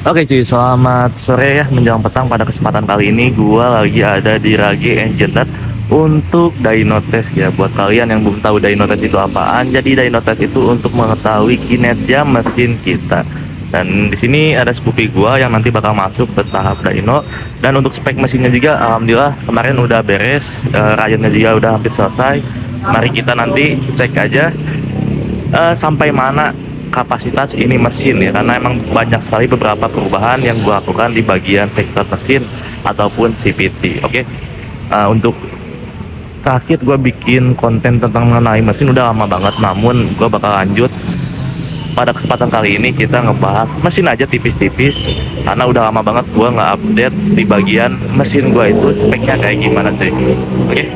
Oke cuy, selamat sore ya menjelang petang. Pada kesempatan kali ini gua lagi ada di Rage Engine Lab untuk dyno test ya. Buat kalian yang belum tahu dyno test itu apaan, jadi dyno test itu untuk mengetahui kinerja mesin kita. Dan di sini ada sepupu gua yang nanti bakal masuk ke tahap dyno. Dan untuk spek mesinnya juga alhamdulillah kemarin udah beres, rayonnya juga udah hampir selesai. Mari kita nanti cek aja sampai mana kapasitas ini mesin ya, karena emang banyak sekali beberapa perubahan yang gua lakukan di bagian sektor mesin ataupun CVT. Oke. Untuk terakhir gua bikin konten tentang mengenai mesin udah lama banget, namun gua bakal lanjut pada kesempatan kali ini. Kita ngebahas mesin aja tipis-tipis karena udah lama banget gua nggak update di bagian mesin gua itu speknya kayak gimana cuy. Oke.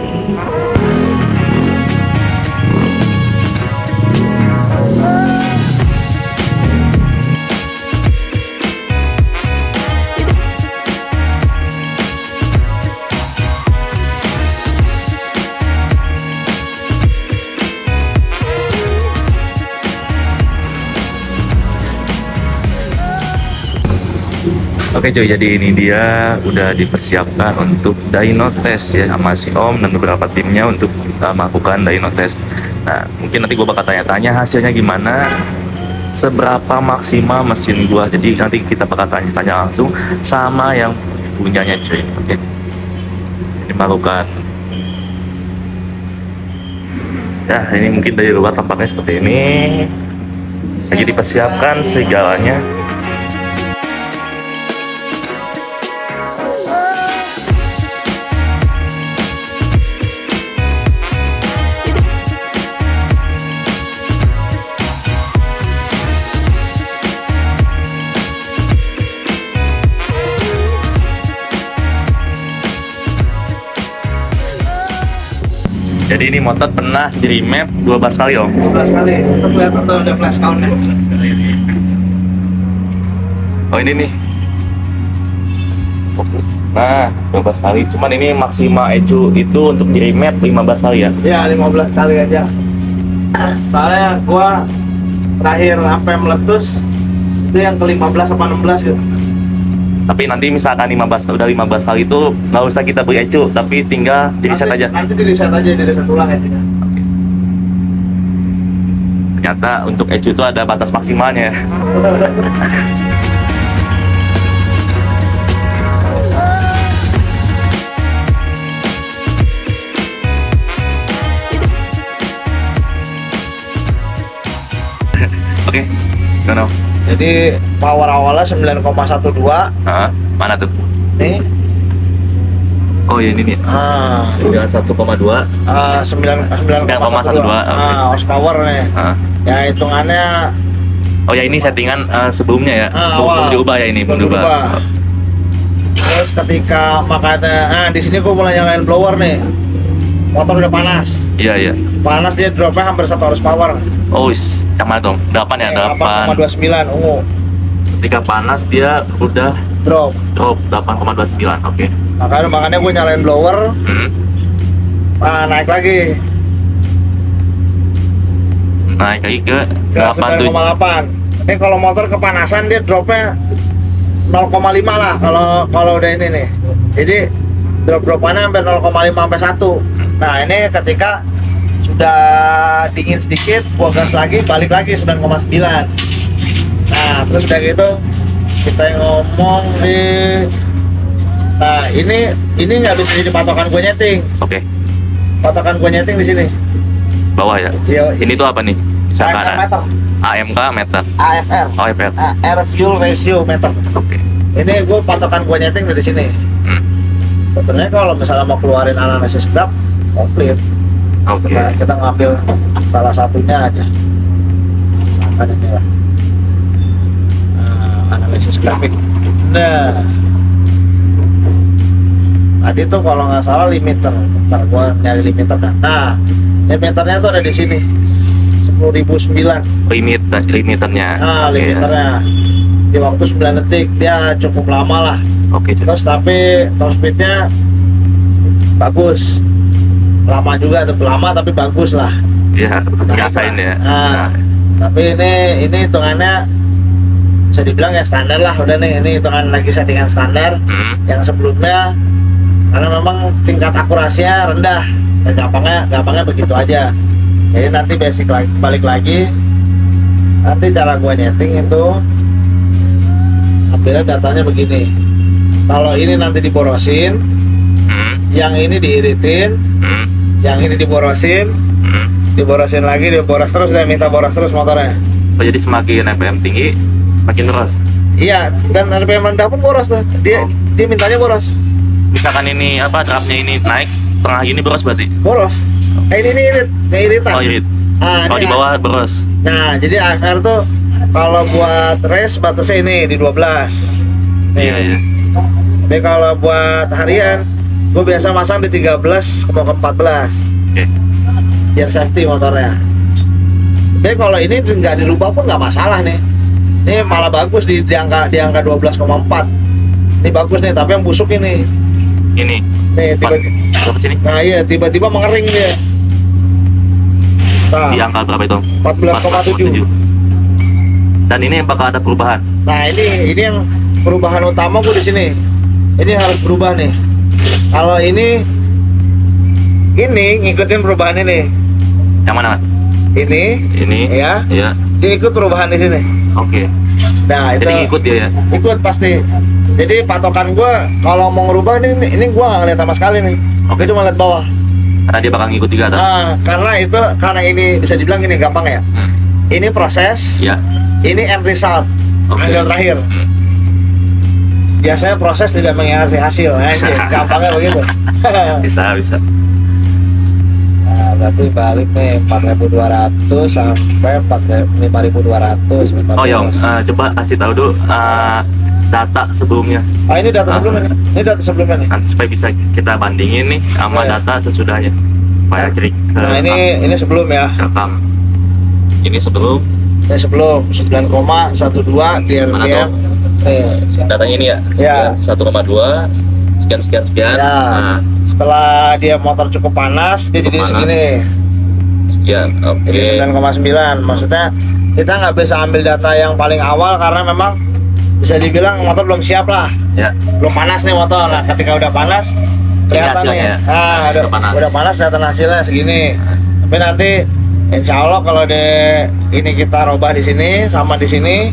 Oke cuy, jadi ini dia udah dipersiapkan untuk dyno test ya sama si Om dan beberapa timnya untuk melakukan dyno test. Nah, mungkin nanti gue bakal tanya-tanya hasilnya gimana, seberapa maksimal mesin gua. Jadi nanti kita bakal tanya-tanya langsung sama yang punyanya cuy. Oke. Ini melakukan. Ya, ini mungkin dari luar tampaknya seperti ini. Lagi dipersiapkan segalanya. Jadi ini motor pernah di remap 12 kali Om. 12 kali, untuk kelihatan tuh ada flash count-nya. Oh ini nih. Fokus. Nah, 12 kali. Cuman ini maksimal ECU itu untuk di remap 15 kali ya? Ya, 15 kali aja. Soalnya gua terakhir sampai meletus itu yang ke-15 apa 16 gitu. Tapi nanti misalkan 15 kali itu nggak usah kita beri ECU, tapi tinggal di reset aja. Nanti di reset aja, di reset ulang aja. Ternyata untuk ECU itu ada batas maksimalnya. Oke, gimana? Jadi power awalnya 9,12. Mana tuh? Nih. Oh iya ini nih. 91,2. 9,12. Horsepower nih. Ya hitungannya. Oh ya ini settingan sebelumnya ya. Belum diubah ya ini, belum diubah. Terus ketika makanya di sini gua mulai nyalain blower nih. Motor udah panas. Iya. Panas, dia dropnya hampir 1 horsepower. Oh, yang mana dong? 8 ya, 8,29 ungu. Ketika panas dia udah Drop 8,29. Oke. Makanya gue nyalain blower. Naik lagi. Naik lagi ke 9,8. Ini kalau motor kepanasan dia dropnya 0,5 lah kalau udah ini nih. Jadi dropannya hampir 0,5 sampai 1. Nah, ini ketika sudah dingin sedikit, gua gas lagi, balik lagi 9,9. Nah, terus kayak gitu kita ngomong di. Nah, ini nggak bisa jadi patokan gue nyeting. Oke. Patokan gue nyeting di sini. Bawah ya. Iya. Ini tuh apa nih? Misalkan meter. AMK meter. AFR. Oh, AFR. Air fuel ratio meter. Oke. Ini gue patokan gue nyeting dari sini. Sebenarnya kalau misalnya mau keluarin analisis graf komplit. Oke. Kita ngambil salah satunya aja. Misalkan ini lah. Analisis grafik. Nah, tadi tuh kalau nggak salah limiter. Bentar gua nyari limiter dah. Nah, limiternya tuh ada di sini. 10.009. Limiternya. Nah, limiternya di waktu 9 detik. Dia cukup lama lah. Oke. Terus tapi top speednya bagus. Lama juga, lama tapi bagus lah. Iya, ngerasain ya. Nah, tapi ini hitungannya bisa dibilang ya standar lah udah nih, ini hitungan lagi settingan standar. Yang sebelumnya karena memang tingkat akurasinya rendah dan gampangnya begitu aja. Jadi nanti basic lagi, balik lagi nanti cara gua nyeting itu ambilnya datanya begini. Kalau ini nanti diborosin, yang ini diiritin, yang ini diborosin, diborosin lagi, diboros terus, dan minta boros terus motornya. Oh, jadi semakin RPM tinggi makin boros. Iya, dan RPM rendah pun boros tuh. Dia mintanya boros. Misalkan ini apa drumnya ini naik tengah gini boros berarti. Boros. Ini irit, kayak iritan. Oh, irit. Nah, Oh, di bawah boros. Nah, jadi AFR tuh kalau buat race batasnya ini di 12. Iya, iya. Tapi kalau buat harian, gue biasa masang di 13 ke 14. Oke. Biar safety motornya. Tapi kalau ini nggak dirubah pun nggak masalah nih. Ini malah bagus di angka 12,4. Ini bagus nih, tapi yang busuk ini. Ini. Nih Berapa sini? Nah iya, tiba-tiba mengering dia. Nah, Di angka berapa itu? 14,7. Dan ini apakah ada perubahan? Nah ini yang perubahan utama gue di sini. Ini harus berubah nih. Kalau ini ngikutin perubahan ini. Yang mana, Mas? Ini ya. Iya. Dia ikut perubahan di sini. Oke. Nah itu Jadi ikut dia ya. ikut pasti. Jadi patokan gue kalau mau ngerubah ini gue nggak ngeliat sama sekali nih. Oke. Gue cuma lihat bawah. Karena dia bakal ngikut juga atas. Karena ini bisa dibilang ini gampang ya. Ini proses. Ya. Ini end result. Oke. Hasil terakhir. Biasanya proses tidak mengkhianati hasil. Gampangnya begitu. Bisa. Nah, berarti balik nih 4.200 sampai 5.200 minta Oh, Yong, bonus. coba kasih tahu dulu data sebelumnya. Ini data sebelumnya nih. Ini data sebelumnya nih. Nanti supaya bisa kita bandingin nih sama Iya. data sesudahnya. Supaya jadi Nah, ini sebelum ya. rekam. Ini sebelum Ini sebelum 9,12 di Mana RPM. datanya ini ya. Ya. 1,2 sekian. Ya. Nah, Setelah dia motor cukup panas, dia jadi Cukup panas. segini. sekian. Oke. Jadi 9,9. Maksudnya kita nggak bisa ambil data yang paling awal karena memang bisa dibilang motor belum siap lah. Ya. Belum panas nih motor. Nah, ketika udah panas kelihatan hasilnya nih. ya? Nah, udah panas kelihatan hasilnya segini. Tapi nanti insya Allah kalau ini kita robah di sini sama di sini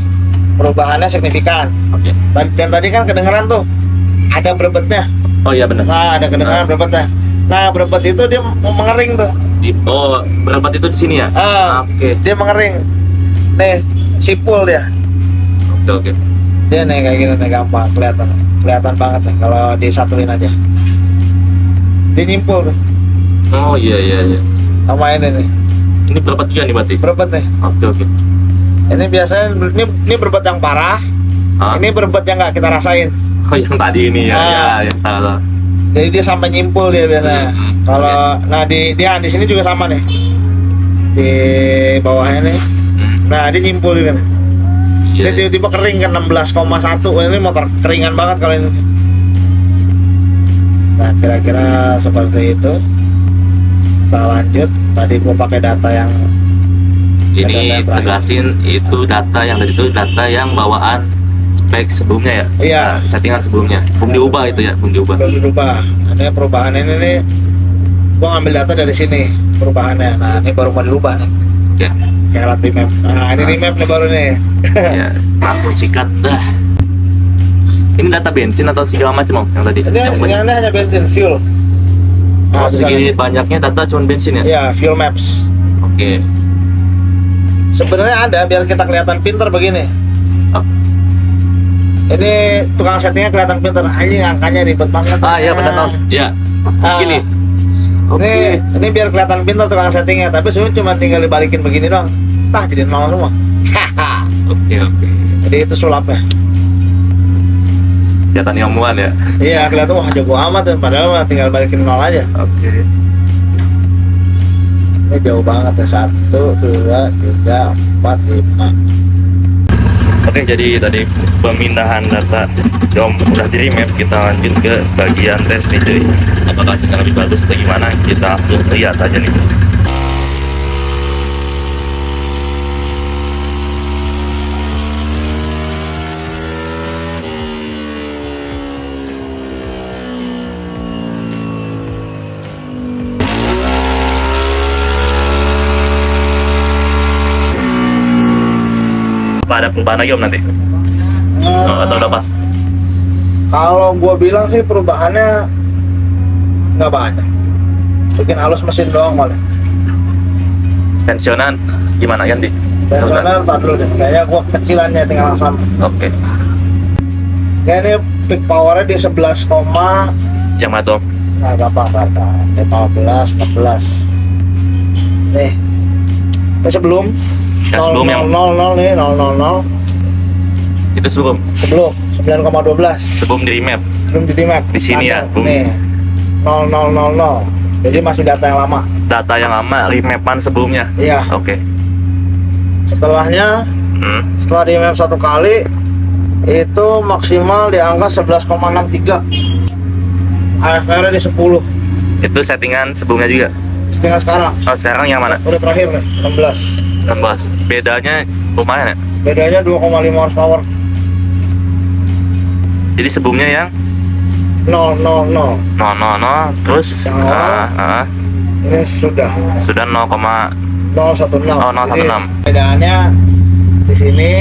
perubahannya signifikan. Oke. Dan tadi kan kedengeran tuh ada berebetnya. Oh iya benar. Nah, ada kedengeran berebetnya. Nah, berebet itu dia mau mengering tuh. Oh, berat itu di sini ya? Oke. Dia mengering. Nih, sipul dia. Oke. Dia nih kayak gini nih gampang kelihatan banget nih kalau disatuin aja. Dia nyimpul tuh. Oh iya. Sama ini nih. Ini berapa juga nih berarti? Berebet nih. Oke. Ini biasanya ini berebet yang parah. Ah. Ini berebet yang nggak kita rasain. Oh yang tadi ini ya. Ya, tahu. Jadi dia sampai nyimpul dia biasanya. Kalau nah di sini juga sama nih. Di bawahnya nih. Nah, dia nyimpul juga nih. Dia Iya. tiba-tiba kering kan 16,1. Wah, ini motor keringan banget kalau ini. Nah, kira-kira seperti itu. Kita lanjut. Tadi gua pakai data yang Ini data terakhir. tegasin itu data yang tadi itu data yang bawaan spek sebelumnya ya? Iya. Nah, settingan sebelumnya. Belum diubah itu ya, belum diubah. belum dirubah. Ini perubahan ini nih. Gua ngambil data dari sini perubahannya. Nah, ini baru mau dirubah nih. Oke. Kayak alat remap. Nah, ini remap nih baru nih. Ya, langsung sikat. Ini data bensin atau segala macam Om, yang tadi? Yang banyak. Ini hanya bensin fuel. Oh, bisa segini nih. banyaknya data cuma bensin ya? Iya, fuel maps. Oke. Sebenarnya ada biar kita kelihatan pinter begini. Oh. Ini tukang settingnya kelihatan pinter. Anjing angkanya ribet banget. Iya benar Om. Ya. Gini. Oke. Ini biar kelihatan pinter tukang settingnya, tapi sebenarnya cuma tinggal dibalikin begini doang. Tah jadi nol semua. Oke. Jadi itu sulapnya. Kelihatan ilmuwan ya. Iya, kelihatan wah jago amat dan padahal mah tinggal balikin nol aja. Oke. Ini jauh banget ya. 1, 2, 3, 4, 5. Oke, jadi tadi pemindahan data si Om udah di remap, kita lanjut ke bagian tes nih cuy. Apakah hasilnya lebih bagus atau gimana? Kita langsung lihat aja nih. Apa ada perubahan lagi om nanti? Atau udah pas? Kalau gua bilang sih perubahannya nggak banyak, bikin halus mesin doang malah. Tensionan gimana ganti? Tensioner ntar dulu deh, kayaknya gua kecilannya tinggal langsung. Oke. Kayak ini peak powernya di 11, Yang mana tuh om? nah gampang kan, 15, 16. Nih, ini sebelum Yang sebelum yang 000 nih, 000 itu sebelum 9,12 sebelum di remap. belum di map Di sini ya, Bung. nih 0000, jadi masih data yang lama. Data yang lama remapan sebelumnya. Iya, Oke. setelahnya setelah di map satu kali itu maksimal di angka 11,63, AFR di 10. Itu settingan sebelumnya juga. Tinggal sekarang Oh sekarang yang mana? udah terakhir nih 16. 16. Bedanya lumayan ya. Bedanya 2,5 horsepower. Jadi sebelumnya yang 000 no, terus Yang awal. ini sudah sudah 016. Oh, 016. Jadi bedaannya di sini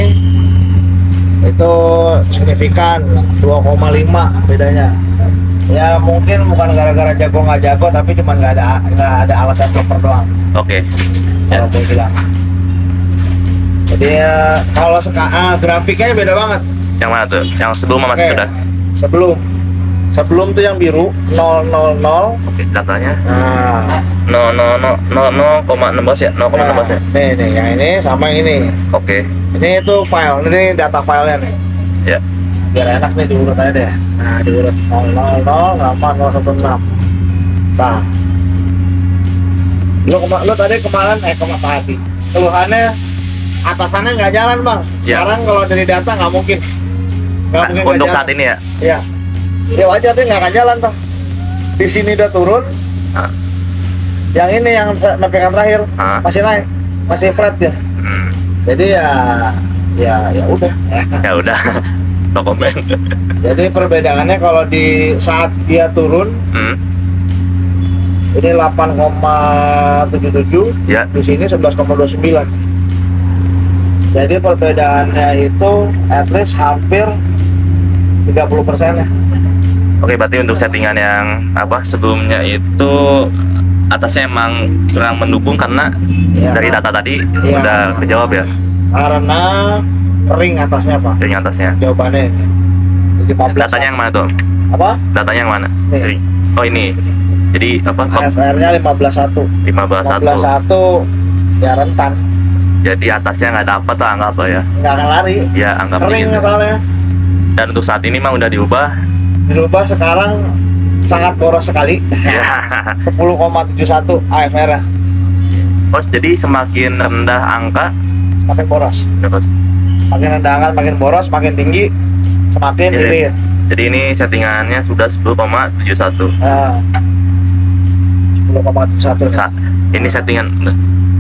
itu signifikan 2,5 bedanya. Ya mungkin bukan gara-gara jago nggak jago, tapi cuma nggak ada alat yang proper doang. Oke. Ya. Kalau gue bilang. Jadi ya, kalau grafiknya beda banget. Yang mana tuh? Yang sebelumnya masih Oke. sudah. Sebelum tuh yang biru 000. Oke, datanya Nah, 0,16 ya? 0,16 ya? nih yang ini sama yang ini. Oke. Ini tuh file, ini data filenya nih. Ya. Biar enak nih diurut aja deh. Nah, diurut 000 sama 016. Nah, lu tadi kemarin tadi keluhannya atasannya nggak jalan bang. Ya. Sekarang kalau dari data nggak mungkin. Nggak mungkin nggak Untuk jalan. saat ini ya. Iya. Ya wajar deh nggak akan jalan bang. Di sini udah turun. Ah. Yang ini yang mapping terakhir Ah. masih naik, masih flat ya. Hmm. Jadi ya udah. Ya udah. No comment. Jadi perbedaannya kalau di saat dia turun ini 8,77, Ya. di sini 11,29. Jadi perbedaannya itu at least hampir 30% ya. Oke, berarti untuk settingan yang apa sebelumnya itu atasnya emang kurang mendukung karena Ya, dari data tadi Iya. udah kejawab ya karena kering atasnya pak. dari atasnya. Jawabannya ini. Jadi 15 Datanya yang mana tuh? apa? Datanya yang mana? Nih. Oh ini. Jadi apa? AFR-nya 15,1. 15,1. 15,1 ya rentan, Jadi atasnya nggak dapat lah anggap lah ya. nggak akan lari. Ya anggap Kering begitu. soalnya. Dan untuk saat ini mah udah diubah. Dirubah sekarang sangat boros sekali. Ya. 10,71 AFR-nya. Bos, jadi semakin rendah angka, Semakin boros. ya, Bos. Makin rendah angka makin boros, makin tinggi semakin Iya. irit. Jadi ini settingannya sudah 10,71. Nah, 10,71.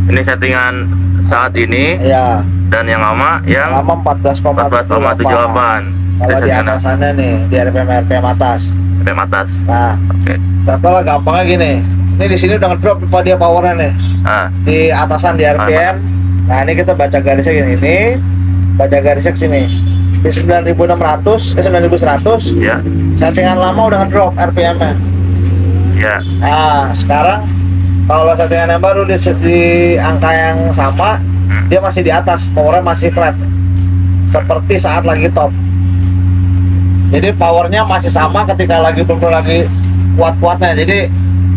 Ini settingan saat ini Ya, dan yang lama yang lama 14,78. 14,78. Kalau di atasannya nih, di RPM atas. Rem atas. Nah, Oke. contoh gampangnya gini. Ini di sini udah ngedrop dia powernya nih. Ah, Di atasan di RPM. Nah, ini kita baca garisnya gini. Ini baca garisnya ke sini. Di 9.100, ya, settingan lama udah ngedrop RPM-nya. ya. Nah, sekarang kalau settingan yang baru di angka yang sama, dia masih di atas, powernya masih flat. Seperti saat lagi top. Jadi powernya masih sama ketika lagi lagi kuat-kuatnya. Jadi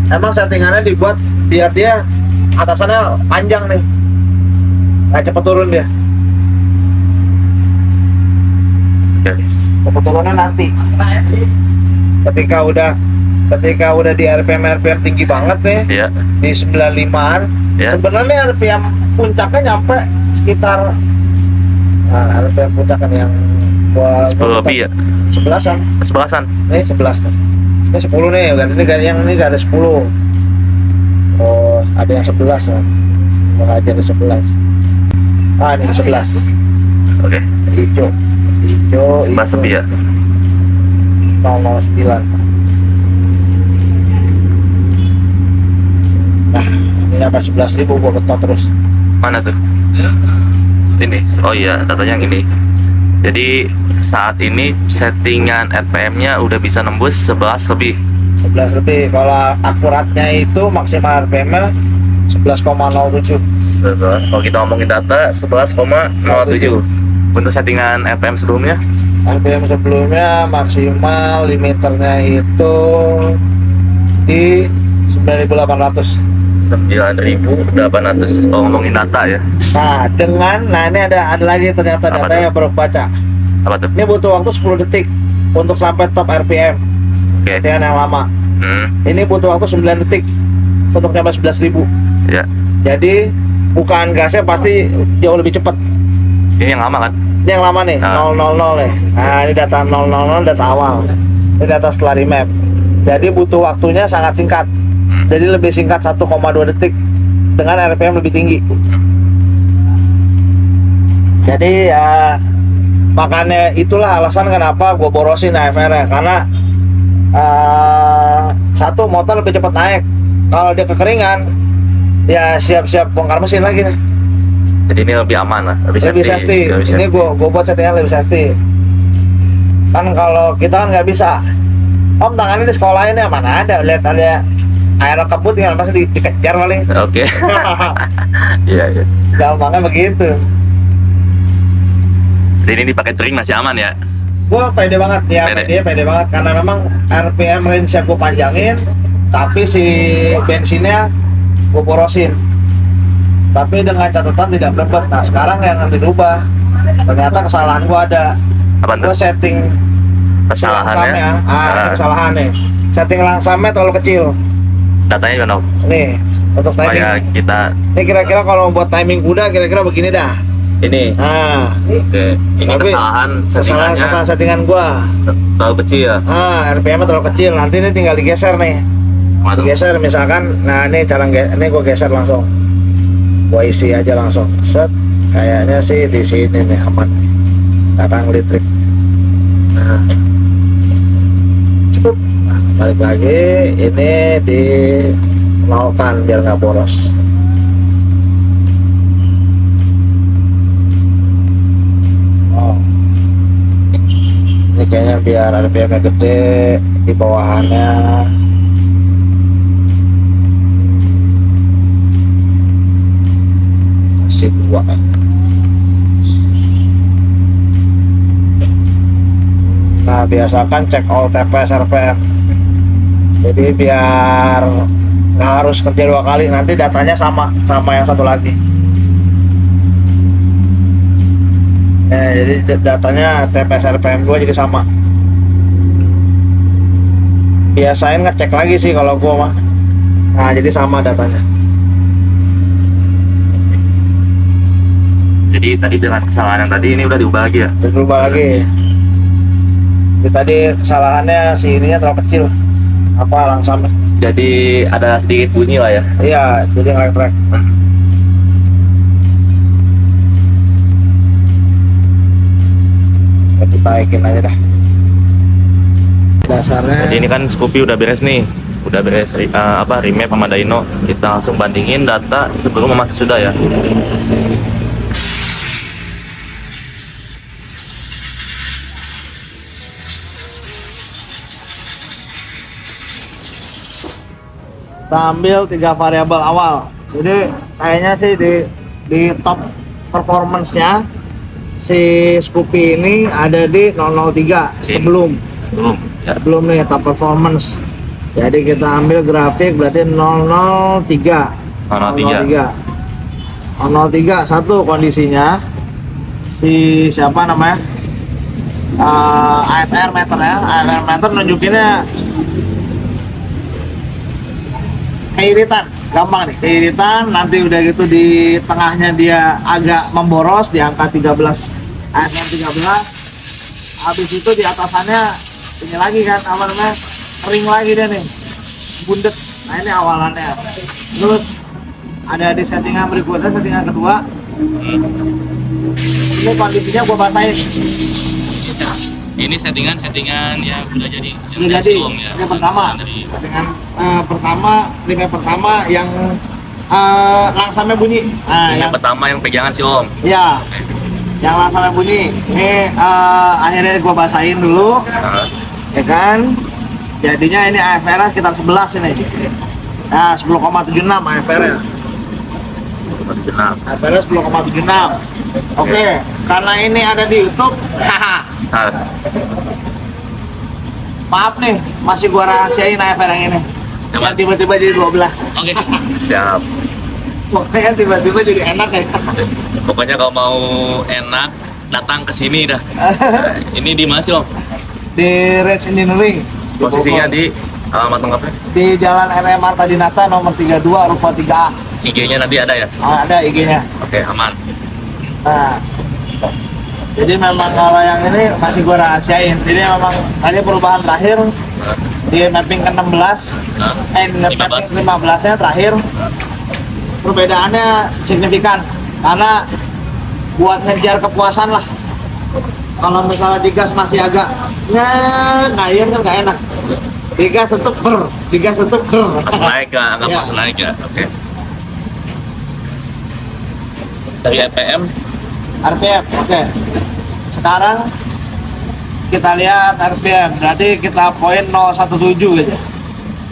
emang settingannya dibuat biar dia atasannya panjang nih, nggak cepet turun dia. Oke. Cepet turunnya nanti. Ketika udah di RPM tinggi banget nih, Ya, di 95-an. ya. Sebenarnya RPM puncaknya nyampe sekitar RPM puncaknya yang 10 lebih ya. 11-an. 11-an. Nih 11 nih. Ini 10 nih, yang ini gak ada 10. Oh, ada yang 11 ya. Mengajar ada 11. Ah, ini 11. Oke. Hijau. 11 lebih ya. 009. Nah, ini nyampe 11.000 gua betot terus. Mana tuh? ini. Oh iya, datanya yang ini. Jadi saat ini settingan RPM-nya udah bisa nembus 11 lebih. 11 lebih. Kalau akuratnya itu maksimal RPM-nya 11,07. 11. Kalau kita ngomongin data 11,07. Untuk settingan RPM sebelumnya RPM sebelumnya maksimal limiternya itu di 9.800. 9.800. Oh, ngomongin data ya. Nah ini ada lagi ternyata Apa data tuh? yang baru baca. Apa tuh? Ini butuh waktu 10 detik untuk sampai top RPM. Oke. Settingan yang lama. Ini butuh waktu 9 detik untuk nyampe 11.000. Ya. Jadi bukaan gasnya pasti jauh lebih cepat. Ini yang lama kan? Ini yang lama nih, Ah. 000 nih. Nah, ini data 000 data awal. Ini data setelah remap. Jadi butuh waktunya sangat singkat. Jadi lebih singkat 1,2 detik dengan RPM lebih tinggi. Jadi ya makanya itulah alasan kenapa gue borosin AFR-nya, karena satu, motor lebih cepat naik. Kalau dia kekeringan ya siap-siap bongkar mesin lagi nih. Jadi ini lebih aman lah, Lebih safety. Ini gue buat settingan lebih safety. Kan kalau kita kan nggak bisa. Om, tangannya di sekolah ini mana ada, lihat ada air kebut tinggal pasti dikejar paling. Oke. Iya, iya. Gampangnya begitu. Jadi ini dipakai touring masih aman ya? Gua pede banget ya, pede banget karena memang RPM range-nya gue panjangin, tapi si bensinnya gue borosin. Tapi dengan catatan tidak berbet. Nah sekarang yang dirubah, ternyata kesalahan gue ada. Apa tuh? Gue setting Kesalahannya? ini kesalahannya. Setting langsamnya terlalu kecil. Datanya gimana? Nih untuk Supaya timing. kita Ini kira-kira kalau buat timing kuda kira-kira begini dah. ini. Nah, Oke. Ini Tapi kesalahan settingannya kesalahan settingan gua. terlalu kecil ya. RPM-nya terlalu kecil. Nanti ini tinggal digeser nih. Waduh. Digeser misalkan. Nah, ini ini gua geser langsung. Gua isi aja langsung. Set. Kayaknya sih di sini nih aman. Kakang listrik. Nah. Cepet. Nah, balik lagi. Ini di nolkan biar nggak boros. Oh. Ini kayaknya biar RPM-nya gede di bawahannya. Masih 2. Nah, biasakan cek all TPS RPM. Jadi biar nggak harus kerja 2 kali, nanti datanya sama yang satu lagi. Jadi datanya TPS RPM 2 jadi sama. Biasain ngecek lagi sih kalau gua mah. Nah, jadi sama datanya. Jadi tadi dengan kesalahan yang tadi ini udah diubah lagi ya? Berubah lagi. Jadi tadi kesalahannya si ininya terlalu kecil. Apa langsamnya? Jadi ada sedikit bunyi lah ya. Iya, jadi ngelek-trek. Kita taikin aja dah. Dasarnya. Jadi ini kan Scoopy udah beres nih. Udah beres remap sama dyno. Kita langsung bandingin data sebelum sama sesudah ya. Kita ambil 3 variabel awal. Jadi kayaknya sih di top performance-nya si Scoopy ini ada di 003 sebelum Ya. sebelum nih top performance. Jadi kita ambil grafik berarti 003 003 satu kondisinya si siapa namanya AFR meter ya. AFR meter nunjukinnya keiritan, gampang nih, keiritan. Nanti udah gitu di tengahnya dia agak memboros di angka 13, AFR 13. Habis itu di atasannya ini lagi kan, apa namanya, kering lagi dia nih, bundet. Nah ini awalannya. Terus ada di settingan berikutnya, settingan kedua. Ini kondisinya gua batain. Ini settingan yang udah jadi. Ini jadi ini pertama. Settingan pertama yang langsamnya bunyi. Nah, yang pertama yang pegangan si Om. ya yang langsung bunyi. Ini akhirnya gua basahin dulu, Nah, ya kan? Jadinya ini AFR sekitar 11 ini. Nah, 10,76 AFR-nya. benar. AFR 10,76. Oke, karena ini ada di YouTube, haha. Nah, Maaf nih, masih gua rahasiain AFR yang ini. Yang tiba-tiba jadi 12. oke, siap. Pokoknya tiba-tiba jadi enak ya. Pokoknya kalau mau enak datang ke sini dah. Nah, ini di mana sih, Om? Di Rage Engineering. Posisinya Bogor. di alamat lengkapnya? Di Jalan RM Marta Dinata nomor 32 Ruko 3A. IG-nya nanti ada ya? Ada IG-nya. Oke, aman. Nah, jadi memang kalau yang ini masih gua rahasiain. Jadi memang tadi perubahan terakhir Nah, di mapping ke-16, nah, mapping 15-nya terakhir. Perbedaannya signifikan karena buat ngejar kepuasan lah. Kalau misalnya digas masih agak ngayun kan nggak enak. Digas tetep digas tetep langsung naik ya, anggap Ya. langsung naik ya. Oke. Dari RPM, RPM. Oke. Sekarang kita lihat RPM. Berarti kita poin 017 gitu.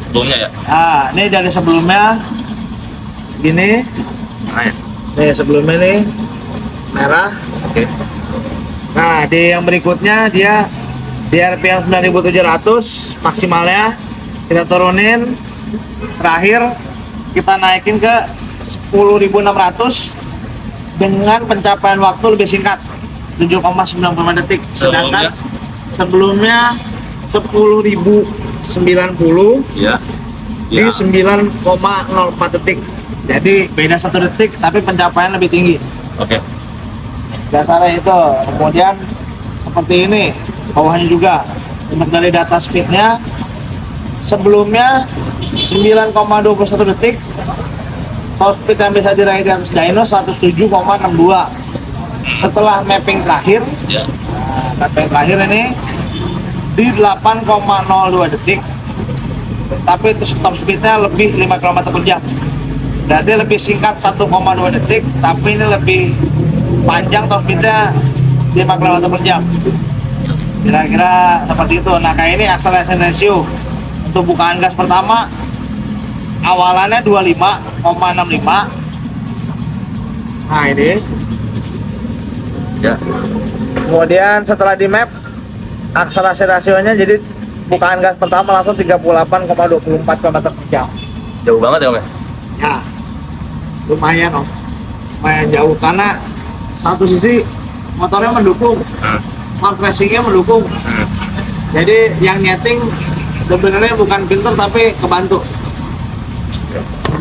sebelumnya ya? Nah, ini dari sebelumnya gini. Nah, ya. Nih sebelumnya nih merah. Oke. Nah, di yang berikutnya dia di RPM 9700 maksimalnya kita turunin, terakhir kita naikin ke 10.600 dengan pencapaian waktu lebih singkat 7,95 detik. Sedangkan sebelumnya 10.090 Ya. di 9,04 detik. Jadi beda 1 detik tapi pencapaian lebih tinggi. Oke. Dasarnya itu. Kemudian seperti ini bawahnya juga untuk dari data speednya sebelumnya 9,21 detik, top speed yang bisa diraih di atas dyno 107,62. Setelah mapping terakhir, Ya. mapping terakhir ini di 8,02 detik, tapi itu top speednya lebih 5 km per jam. Berarti lebih singkat 1,2 detik, tapi ini lebih panjang top speednya 5 km per jam. Kira-kira seperti itu. Nah, kayak ini acceleration ratio untuk bukaan gas pertama awalannya 25,65. Nah, ini. Ya. Kemudian setelah di map akselerasi rasionya jadi bukaan gas pertama langsung 38,24 km per jam. Jauh banget ya, Om ya? Ya, lumayan Om. Lumayan jauh karena satu sisi motornya mendukung, smart racingnya mendukung. Jadi yang nyeting sebenarnya bukan pinter tapi kebantu.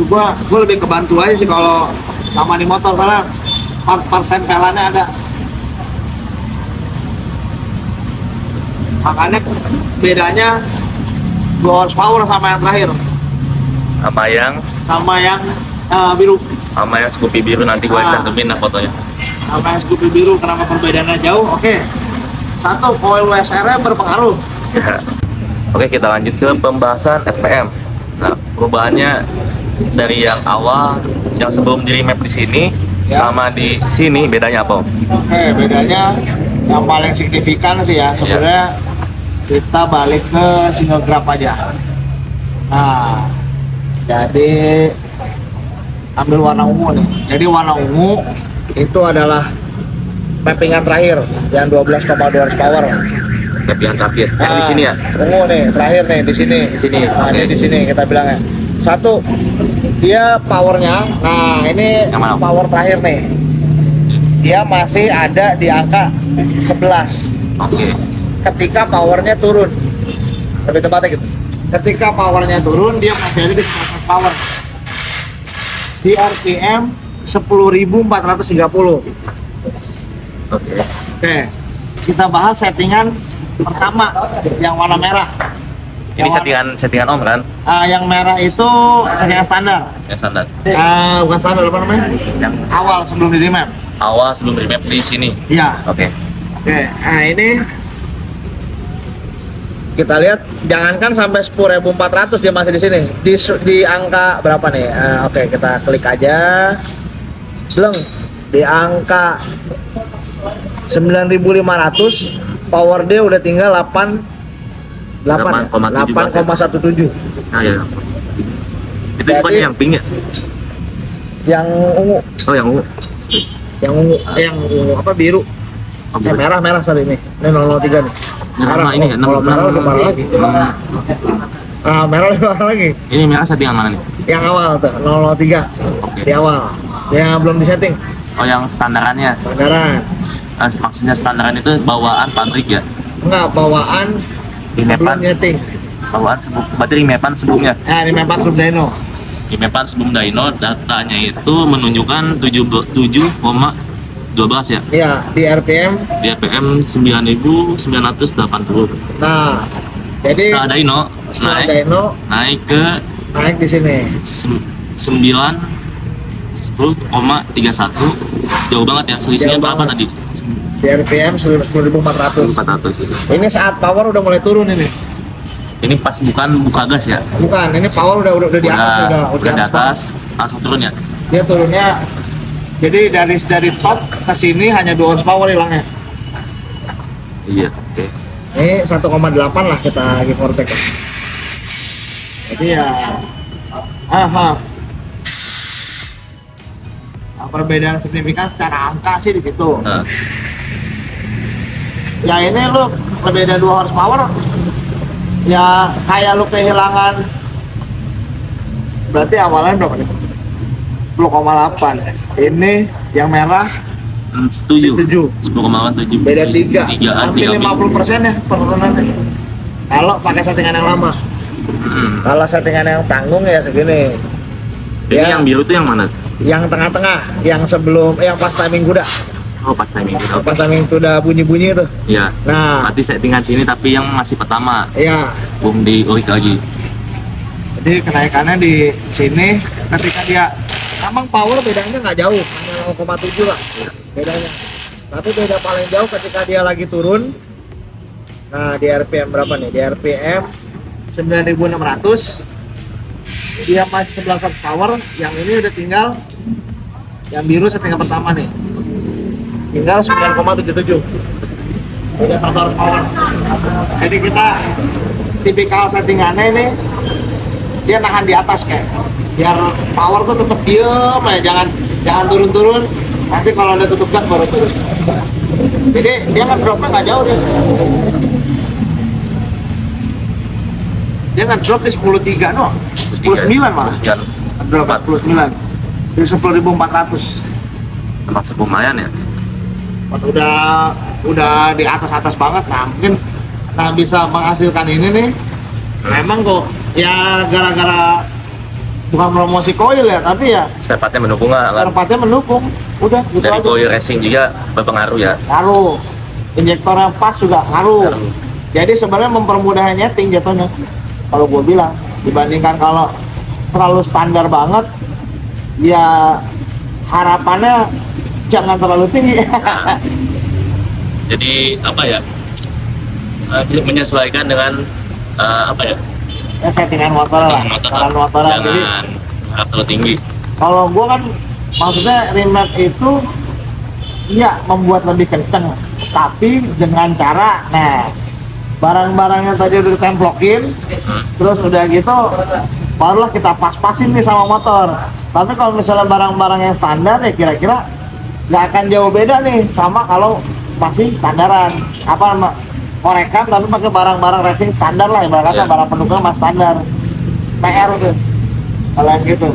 Gua lebih kebantu aja sih kalau sama di motor karena part-part tempelannya ada. Makanya bedanya 2 horsepower sama yang terakhir, Sama yang biru, Scoopy biru nanti gua cantumin lah fotonya. sama yang Scoopy biru. Kenapa perbedaannya jauh? Oke, satu, coil WSR-nya berpengaruh. Ya. Oke, kita lanjut ke pembahasan FPM. Nah, perubahannya dari yang awal, yang sebelum di remap di sini, Ya. sama di sini bedanya apa, Om? Oke, bedanya yang paling signifikan sih ya sebenarnya kita balik ke single grab aja. Nah, jadi ambil warna ungu nih. Jadi warna ungu itu adalah mappingan terakhir yang 12,2 horsepower. Tapi yang terakhir, yang di sini ya? Ungu nih, terakhir nih di sini. Di sini, Nah, oke. ini di sini kita bilangnya. Satu, dia powernya. Nah, ini Yang mana? power terakhir nih. Dia masih ada di angka 11. Oke. Ketika powernya turun, lebih tepatnya gitu. Ketika powernya turun, dia masih ada di 11 power. Di RPM 10.430. Oke. Oke, kita bahas settingan pertama yang warna merah. Ini settingan Om kan? Yang merah itu settingan standar. Yang standar. Bukan standar apa namanya? Yang Awal sebelum di remap. awal sebelum remap di sini. Iya. Oke. Oke, nah ini kita lihat jangankan sampai 10.400 dia masih di sini. Di angka berapa nih? Oke, kita klik aja. Belum di angka 9.500, power dia udah tinggal 8,17. Nah ya. Itu Jadi- bukannya yang pink ya? Yang ungu, Oh yang ungu. yang ungu apa biru? Oh, bukan. Merah sorry nih. Ini 003 nih. Ini sama ini ya, Kalau merah lebih parah lagi. Merah lebih parah lagi. Ini merah settingan mana nih? Yang awal tuh 003 Oke. di awal. Yang belum disetting. Oh yang standarannya. Sandaran. Maksudnya standaran itu bawaan pabrik ya? Enggak, bawaan sebelum Rimepan. nyeting. Bawaan sebelum, berarti rimepan sebelumnya. Ini memang Club Dino. Rimepan sebelum dyno datanya itu menunjukkan 7,12 ya. Iya, di RPM. Di RPM 9.980. Nah, jadi Setelah dyno setelah naik Dino naik ke naik di sini. 10,31. Jauh banget ya. Selisihnya Jauh berapa banget. tadi? Di RPM 10.400. 400. Ini saat power udah mulai turun ini. Ini pas buka gas ya. Bukan, ini power udah di atas Udah di banget. atas, langsung turun ya. Dia turunnya jadi dari top ke sini hanya 2 horsepower hilangnya. Iya. Oke. Ini 1,8 lah kita give or take. Jadi ya perbedaan signifikan secara angka sih di situ. Nah, Ya ini lu lebih dari 2 horsepower ya kayak lu kehilangan berarti awalnya berapa nih? 10,8. Ini yang merah 7. 7. 10,7. Beda 3. Hampir 3 50% ya penurunannya. Kalau pakai settingan yang lama. Kalau settingan yang tanggung ya segini. Ini Ya. yang biru tuh yang mana? Yang tengah-tengah, yang sebelum yang pas timing kuda. Oh, pas timing. Pas timing kuda bunyi-bunyi itu. Iya. Nah, Berarti settingan sini tapi yang masih pertama, ya. belum diulik lagi. Jadi kenaikannya di sini ketika dia emang power bedanya nggak jauh, hanya 0,7 lah bedanya. Tapi beda paling jauh ketika dia lagi turun. Nah di RPM berapa nih? Di RPM 9.600 dia masih 11 horsepower. Yang ini udah tinggal yang biru settingan pertama nih. Tinggal 9,77. Udah 1 horsepower. Jadi kita tipikal settingannya ini dia nahan di atas kayak biar power tuh tetap diem aja, jangan turun-turun. Nanti kalau ada tutup gas baru turun. Jadi dia ngedropnya nggak jauh dia ngedrop di 10.3 doang, 10.9 malah. Drop 10.9 di 10.400. Termasuk lumayan ya. Udah di atas banget. Nah mungkin bisa menghasilkan ini nih. Memang kok ya gara-gara bukan promosi koil ya, tapi ya Spare partnya mendukung nggak? Kan? tempatnya mendukung. Udah gitu Dari aja. koil racing juga berpengaruh ya. Ngaruh. Injektornya pas juga ngaruh. Ngaruh. Jadi sebenarnya mempermudah nyeting jatuhnya. Kalau gue bilang dibandingkan kalau terlalu standar banget, ya harapannya jangan terlalu tinggi. Jadi apa ya? Menyesuaikan dengan apa ya? Ya settingan motor lah, jalan motor lah. Jadi Jangan harap terlalu tinggi. kalau gua kan maksudnya remap itu iya membuat lebih kenceng, tapi dengan cara barang-barang yang tadi udah ditemplokin, terus udah gitu barulah kita pas-pasin nih sama motor. Tapi kalau misalnya barang-barang yang standar ya kira-kira nggak akan jauh beda nih sama kalau masih standaran korekan tapi pakai barang-barang racing standar lah ibaratnya, Iya. barang pendukung mas standar PR tuh kalau yang gitu.